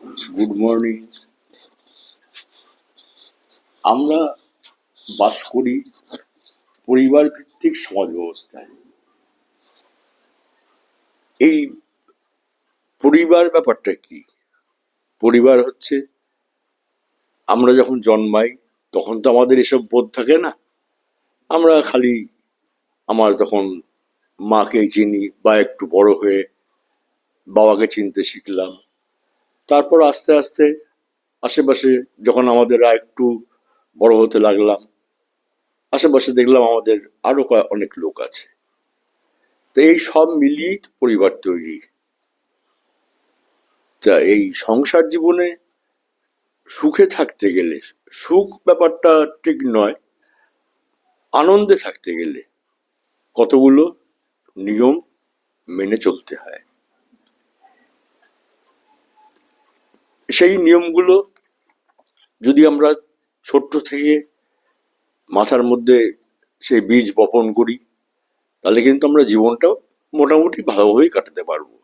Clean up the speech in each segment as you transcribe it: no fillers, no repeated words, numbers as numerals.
Good morning. আমরা বাস করি পরিবার ভিত্তিক সমাজ ব্যবস্থায়। এই পরিবার ব্যাপারটা কি? পরিবার হচ্ছে, আমরা যখন জন্মাই তখন তো আমাদের এসব বোধ থাকে না। আমরা খালি আমার তখন মাকে চিনি, বা একটু বড় হয়ে বাবাকে চিনতে শিখলাম। তারপর আস্তে আস্তে আশেপাশে যখন আমাদের আর একটু বড় হতে লাগলাম, আশেপাশে দেখলাম আমাদের আরো অনেক লোক আছে। তো এই সব মিলিয়েই তো পরিবার তৈরি। তা এই সংসার জীবনে সুখে থাকতে গেলে, সুখ ব্যাপারটা ঠিক নয়, আনন্দে থাকতে গেলে কতগুলো নিয়ম মেনে চলতে হয়। সেই নিয়মগুলো যদি আমরা ছোট্ট থেকে মাথার মধ্যে সেই বীজ বপন করি, তাহলে কিন্তু আমরা জীবনটা মোটামুটি ভালোভাবেই কাটাতে পারবো।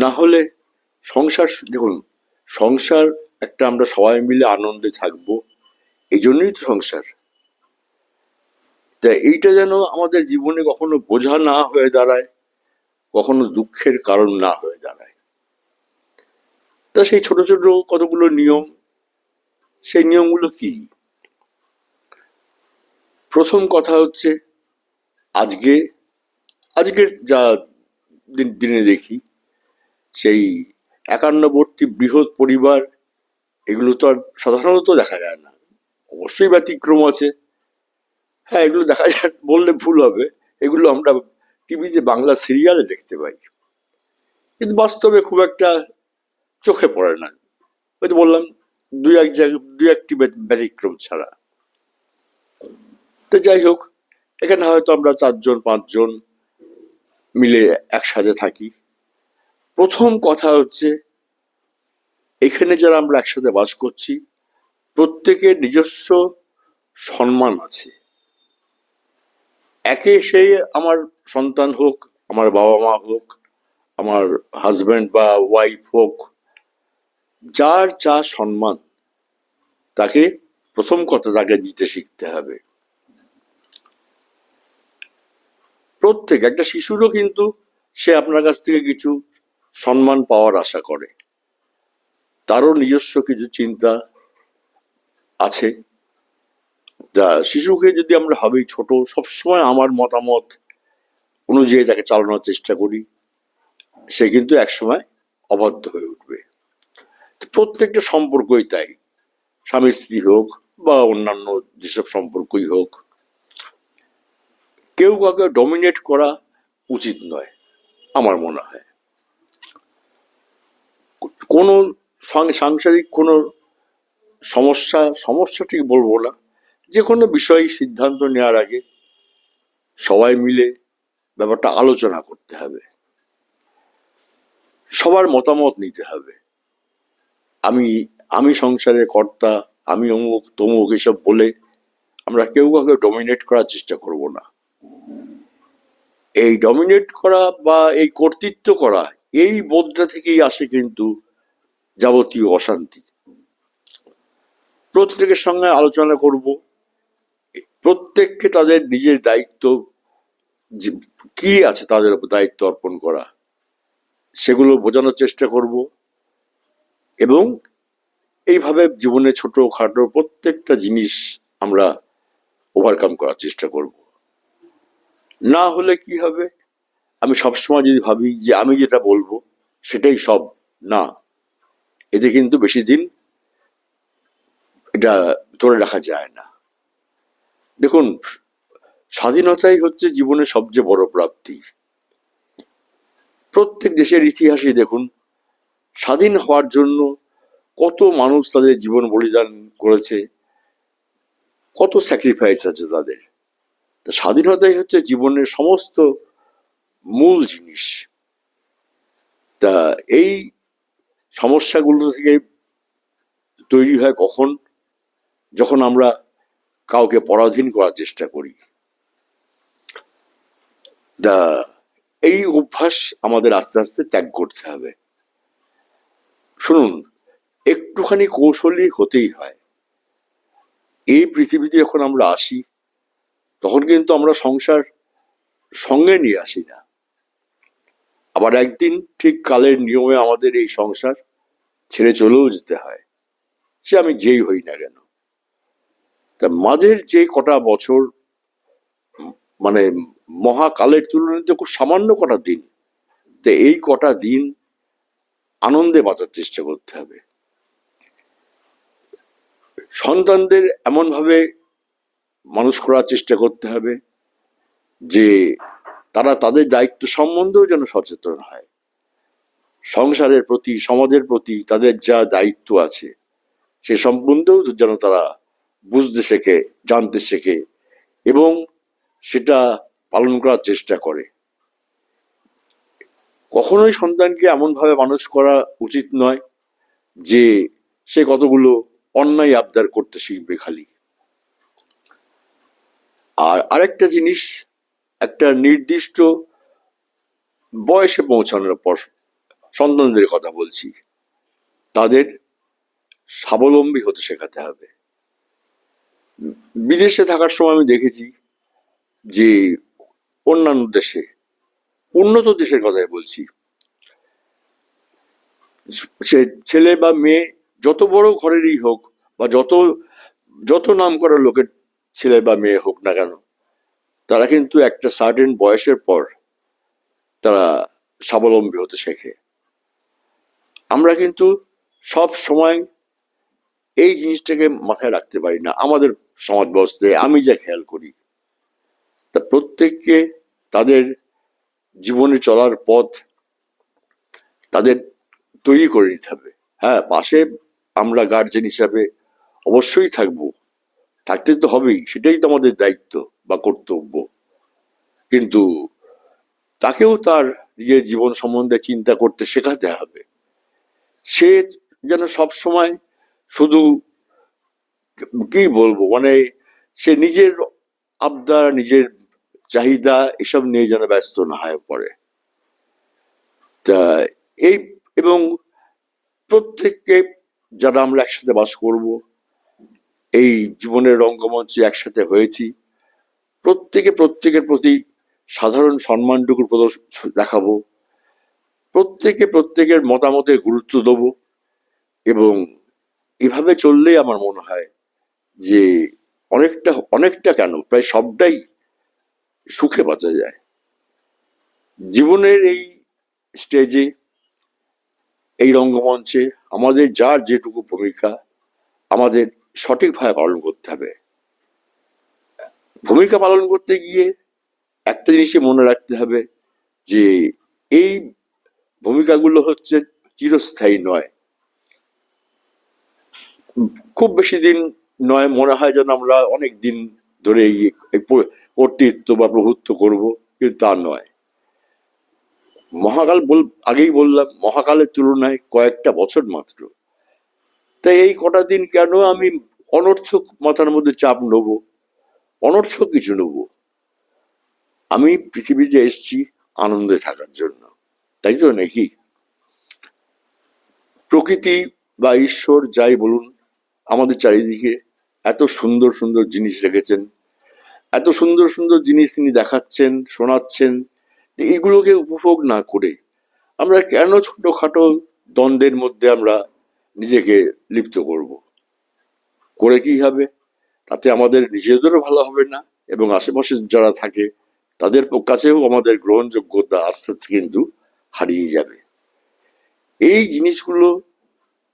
না হলে সংসার, দেখুন, সংসার একটা আমরা সবাই মিলে আনন্দে থাকবো, এই জন্যই তো সংসার। তা এইটা যেন আমাদের জীবনে কখনো বোঝা না হয়ে দাঁড়ায়, কখনো দুঃখের কারণ না হয়ে দাঁড়ায়। তা সেই ছোট ছোট কতগুলো নিয়ম, সেই নিয়মগুলো কি? প্রথম কথা হচ্ছে, আজকে আজকের যা দিনে দেখি, সেই একান্নবর্তী বৃহৎ পরিবার, এগুলো তো আর সাধারণত দেখা যায় না। অবশ্যই ব্যতিক্রম আছে। হ্যাঁ, এগুলো দেখা যায় বললে ভুল হবে, এগুলো আমরা টিভিতে বাংলা সিরিয়ালে দেখতে পাই, কিন্তু বাস্তবে খুব একটা চোখে পড়ে না। ওই তো বললাম, দুই এক জায়গায় দুই একটি ব্যতিক্রম ছাড়া। তো যাই হোক, এখানে হয়তো আমরা 4-5 জন মিলে একসাথে থাকি। প্রথম কথা হচ্ছে, এখানে যারা আমরা একসাথে বাস করছি, প্রত্যেকের নিজস্ব সম্মান আছে। একে সেই আমার সন্তান হোক, আমার বাবা মা হোক, আমার হাজবেন্ড বা ওয়াইফ হোক, যার যা সম্মান, তাকে প্রথম কথা তাকে দিতে শিখতে হবে। প্রত্যেক একটা শিশুরও কিন্তু সে আপনার কাছ থেকে কিছু সম্মান পাওয়ার আশা করে, তারও নিজস্ব কিছু চিন্তা আছে। তা শিশুকে যদি আমরা ভাবি ছোট, সবসময় আমার মতামত অনুযায়ী তাকে চালানোর চেষ্টা করি, সে কিন্তু একসময় অবাধ্য হয়ে উঠবে। প্রত্যেকটা সম্পর্কই তাই, স্বামী স্ত্রী হোক বা অন্যান্য যেসব সম্পর্কই হোক, কেউ কাউকে ডমিনেট করা উচিত নয় আমার মনে হয়। কোনো সাংসারিক কোনো সমস্যা, সমস্যা ঠিক বলবো না, যে কোনো বিষয় সিদ্ধান্ত নেওয়ার আগে সবাই মিলে ব্যাপারটা আলোচনা করতে হবে, সবার মতামত নিতে হবে। আমি আমি সংসারের কর্তা, আমি অমুক তমুক এসব বলে আমরা কেউ কাউকে ডমিনেট করার চেষ্টা করব না। এই ডমিনেট করা বা এই কর্তৃত্ব করা, এই বোধটা থেকেই আসে কিন্তু যাবতীয় অশান্তি। প্রত্যেকের সঙ্গে আলোচনা করব, প্রত্যেককে তাদের নিজের দায়িত্ব কি আছে তাদের উপর দায়িত্ব অর্পণ করা, সেগুলো বোঝানোর চেষ্টা করব, এবং এইভাবে জীবনে ছোটখাটো প্রত্যেকটা জিনিস আমরা ওভারকাম করার চেষ্টা করব। না হলে কি হবে, আমি সবসময় যদি ভাবি যে আমি যেটা বলবো সেটাই সব, না, এতে কিন্তু বেশি দিন এটা ধরে রাখা যায় না। দেখুন, স্বাধীনতাই হচ্ছে জীবনের সবচেয়ে বড় প্রাপ্তি। প্রত্যেক দেশের ইতিহাসে দেখুন, স্বাধীন হওয়ার জন্য কত মানুষ তাদের জীবন বলিদান করেছে, কত স্যাক্রিফাইস আছে তাদের। স্বাধীনতাই হচ্ছে জীবনের সমস্ত মূল জিনিস। তা এই সমস্যাগুলো থেকে তৈরি হয় কখন? যখন আমরা কাউকে পরাধীন করার চেষ্টা করি। এই অভ্যাস আমাদের আস্তে আস্তে ত্যাগ করতে হবে। শুনুন, একটুখানি কৌশলী হতেই হয়। এই পৃথিবীতে যখন আমরা আসি তখন কিন্তু আমরা সংসার সঙ্গে নিয়ে আসি না, আবার একদিন ঠিক কালের নিয়মে আমাদের এই সংসার ছেড়ে চলেও যেতে হয়, সে আমি যেই হই না কেন। তা মাঝের যে কটা বছর, মানে মহাকালের তুলনায় তো খুব সামান্য কটা দিন, তো এই কটা দিন আনন্দে বাঁচার চেষ্টা করতে হবে। সন্তানদের এমন ভাবে মানুষ করার চেষ্টা করতে হবে যে তারা তাদের দায়িত্ব সম্বন্ধেও যেন সচেতন হয়, সংসারের প্রতি, সমাজের প্রতি তাদের যা দায়িত্ব আছে সে সম্বন্ধেও যেন তারা বুঝতে শেখে, জানতে শেখে এবং সেটা পালন করার চেষ্টা করে। কখনোই সন্তানকে এমন ভাবে মানুষ করা উচিত নয় যে সে কতগুলো অন্যায় আবদার করতে শিখবে খালি। আর আরেকটা জিনিস, একটা নির্দিষ্ট বয়সে পৌঁছানোর পর সন্তানদের কথা বলছি, তাদের স্বাবলম্বী হতে শেখাতে হবে। বিদেশে থাকার সময় আমি দেখেছি যে অন্যান্য দেশে, উন্নত দেশের কথাই বলছি, সে ছেলে বা মেয়ে যত বড় ঘরেরই হোক বা যত যত নাম করা লোকের ছেলে বা মেয়ে হোক না কেন, তারা কিন্তু একটা সার্টেন বয়সের পর তারা স্বাবলম্বী হতে শেখে। আমরা কিন্তু সব সময় এই জিনিসটাকে মাথায় রাখতে পারি না আমাদের সমাজ ব্যবস্থায়। আমি যা খেয়াল করি, তা প্রত্যেককে তাদের জীবনে চলার পথ তাদের তৈরি করে নিতে হবে। হ্যাঁ, পাশে আমরা গার্জেন হিসাবে অবশ্যই থাকবো, থাকতে তো হবেই, সেটাই তো আমাদের দায়িত্ব বা কর্তব্য। কিন্তু তাকেও তার নিজের জীবন সম্বন্ধে চিন্তা করতে শেখাতে হবে। সে যেন সব সময় শুধু, কি বলবো, মানে সে নিজের আবদার, নিজের চাহিদা এসব নিয়ে যেন ব্যস্ত না হয়ে পড়ে। তা এই, এবং প্রত্যেককে, যারা আমরা একসাথে বাস করব, এই জীবনের রঙ্গমঞ্চে একসাথে হয়েছি, প্রত্যেকে প্রত্যেকের প্রতি সাধারণ সম্মানটুকু দেখাবো, প্রত্যেকে প্রত্যেকের মতামতে গুরুত্ব দেব, এবং এভাবে চললেই আমার মনে হয় যে অনেকটা অনেকটা কেন প্রায় সবটাই সুখে বাঁচা যায়। জীবনের এই স্টেজে, এই রঙ্গমঞ্চে আমাদের যার যেটুকু ভূমিকা আমাদের সঠিকভাবে পালন করতে হবে। ভূমিকা পালন করতে গিয়ে একটা জিনিসই মনে রাখতে হবে যে এই ভূমিকাগুলো হচ্ছে চিরস্থায়ী নয়, খুব বেশি দিন নয়। মনে হয় যেন আমরা অনেক দিন ধরে এই কর্তৃত্ব বা প্রভুত্ব করব, কিন্তু তা নয়। মহাকাল আগেই বললাম, মহাকালের তুলনায় কয়েকটা বছর মাত্র। তাই এই কটা দিন কেন আমি অনর্থক মাথার মধ্যে চাপ নেব, অনর্থক কিছু নেব? আমি পৃথিবীতে এসেছি আনন্দে থাকার জন্য, তাই তো নাকি? প্রকৃতি বা ঈশ্বর যাই বলুন, আমাদের চারিদিকে এত সুন্দর সুন্দর জিনিস রেখেছেন, এত সুন্দর সুন্দর জিনিস তিনি দেখাচ্ছেন, শোনাচ্ছেন। এগুলোকে উপভোগ না করে আমরা কেন ছোটখাটো দ্বন্দ্বের মধ্যে আমরা নিজেকে লিপ্ত করব? করে কি হবে? তাতে আমাদের নিজেদেরও ভালো হবে না, এবং আশেপাশে যারা থাকে তাদের কাছেও আমাদের গ্রহণযোগ্যতা আস্তে আস্তে কিন্তু হারিয়ে যাবে। এই জিনিসগুলো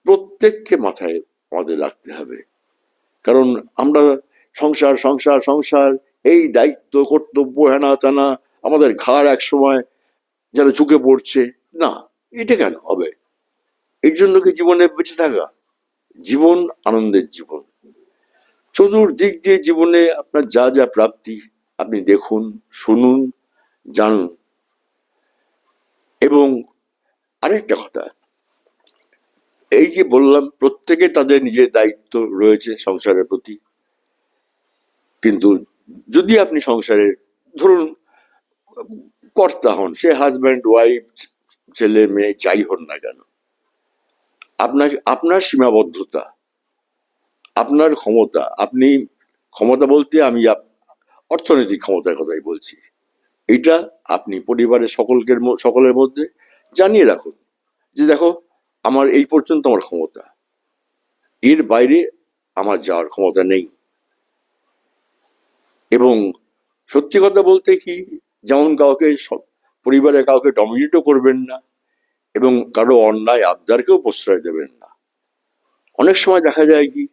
প্রত্যেককে মাথায় আমাদের রাখতে হবে। কারণ আমরা সংসার সংসার সংসার, এই দায়িত্ব কর্তব্য হেনা তেনা আমাদের ঘাড় এক সময় যেন ঝুঁকে পড়ছে। না, এটা কেন হবে? এর জন্য কি জীবনে বেঁচে থাকা? জীবন আনন্দের জীবন। চতুর্দিক দিয়ে জীবনে আপনার যা যা প্রাপ্তি আপনি দেখুন, শুনুন, জানুন। এবং আরেকটা কথা, এই যে বললাম প্রত্যেকে তাদের নিজের দায়িত্ব রয়েছে সংসারের প্রতি, কিন্তু যদি আপনি সংসারে, ধরুন কর্তা হন, সে হাজব্যান্ড ওয়াইফ ছেলে মেয়ে যাই হন না কেন, আপনার সীমাবদ্ধতা, আপনার ক্ষমতা, আপনি ক্ষমতা বলতে আমি অর্থনৈতিক ক্ষমতার কথাই বলছি, এটা আপনি পরিবারের সকলের মধ্যে জানিয়ে রাখুন যে দেখো আমার এই পর্যন্ত আমার ক্ষমতা, এর বাইরে আমার যাওয়ার ক্ষমতা নেই। এবং সত্যি কথা বলতে কি, যেমন পরিবারে কাউকে ডমিনেটও করবেন না এবং কারো অন্যায় আবদারকেও প্রশ্রয় দেবেন না। অনেক সময় দেখা যায় কি,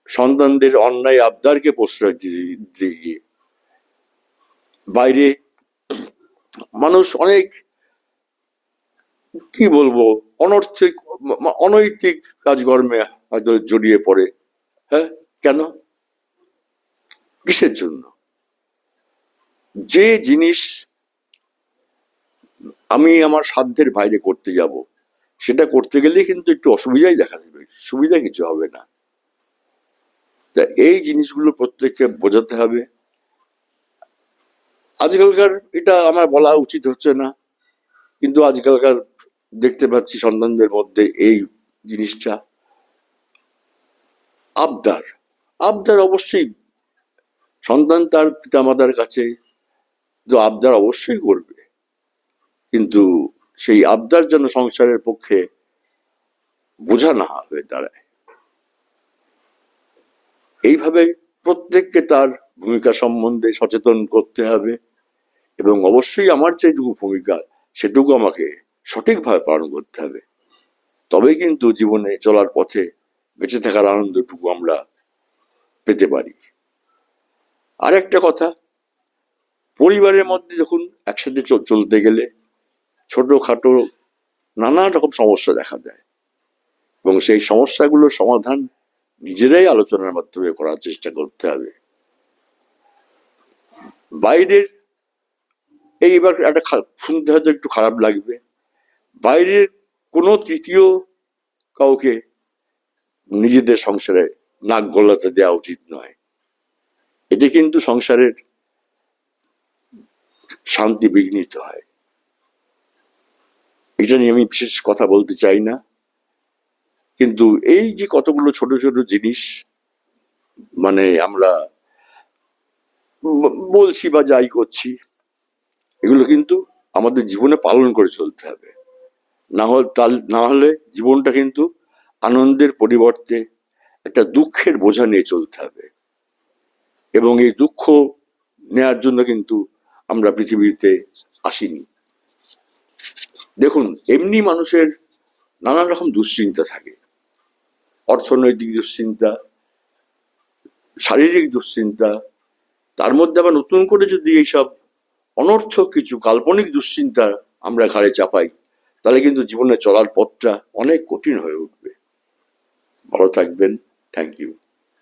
সন্তানদের অন্যায় আবদারকে প্রশ্রয় দিতে গিয়ে বাইরে মানুষ অনেক কি বলবো অনৈতিক কাজকর্মে হয়তো জড়িয়ে পড়ে। হ্যাঁ, কেন, কিসের জন্য? যে জিনিস আমি আমার সাধ্যের বাইরে করতে যাব, সেটা করতে গেলে কিন্তু একটু অসুবিধাই দেখা দেবে, সুবিধা কিছু হবে না। তা এই জিনিসগুলো প্রত্যেককে বোঝাতে হবে। আজকালকার, এটা আমার বলা উচিত হচ্ছে না, কিন্তু আজকালকার দেখতে পাচ্ছি সন্তানদের মধ্যে এই জিনিসটা, আবদার। আবদার অবশ্যই সন্তান তার পিতামাতার কাছে তো আবদার অবশ্যই করবে, কিন্তু সেই আবদার যেন সংসারের পক্ষে বোঝা না হয়ে দাঁড়ায়। এইভাবে প্রত্যেককে তার ভূমিকা সম্বন্ধে সচেতন করতে হবে এবং অবশ্যই আমার যেটুকু ভূমিকা সেটুকু আমাকে সঠিকভাবে পালন করতে হবে। তবেই কিন্তু জীবনে চলার পথে বেঁচে থাকার আনন্দটুকু আমরা পেতে পারি। আর একটা কথা, পরিবারের মধ্যে যখন একসাথে চলতে গেলে ছোটখাটো নানা রকম সমস্যা দেখা দেয় এবং সেই সমস্যাগুলোর সমাধান নিজেরাই আলোচনার মাধ্যমে করার চেষ্টা করতে হবে। বাইরের এইবার একটা শুনতে হয়তো একটু খারাপ লাগবে, বাইরের কোনো তৃতীয় কাউকে নিজেদের সংসারে নাক গলাতে দেওয়া উচিত নয়। এতে কিন্তু সংসারের শান্তি বিঘ্নিত হয়। এটা নিয়ে আমি বিশেষ কথা বলতে চাই না, কিন্তু এই যে কতগুলো ছোট ছোট জিনিস মানে আমরা বলছি বা যাই করছি, এগুলো কিন্তু আমাদের জীবনে পালন করে চলতে হবে। না হলে জীবনটা কিন্তু আনন্দের পরিবর্তে একটা দুঃখের বোঝা নিয়ে চলতে হবে এবং এই দুঃখ নেয়ার জন্য কিন্তু আমরা পৃথিবীতে আসিনি। দেখুন, এমনি মানুষের নানান রকম দুশ্চিন্তা থাকে, অর্থনৈতিক দুশ্চিন্তা, শারীরিক দুশ্চিন্তা, তার মধ্যে আবার নতুন করে যদি এইসব অনর্থক কিছু কাল্পনিক দুশ্চিন্তা আমরা ঘাড়ে চাপাই, তাহলে কিন্তু জীবনে চলার পথটা অনেক কঠিন হয়ে উঠবে। ভালো থাকবেন। Thank you.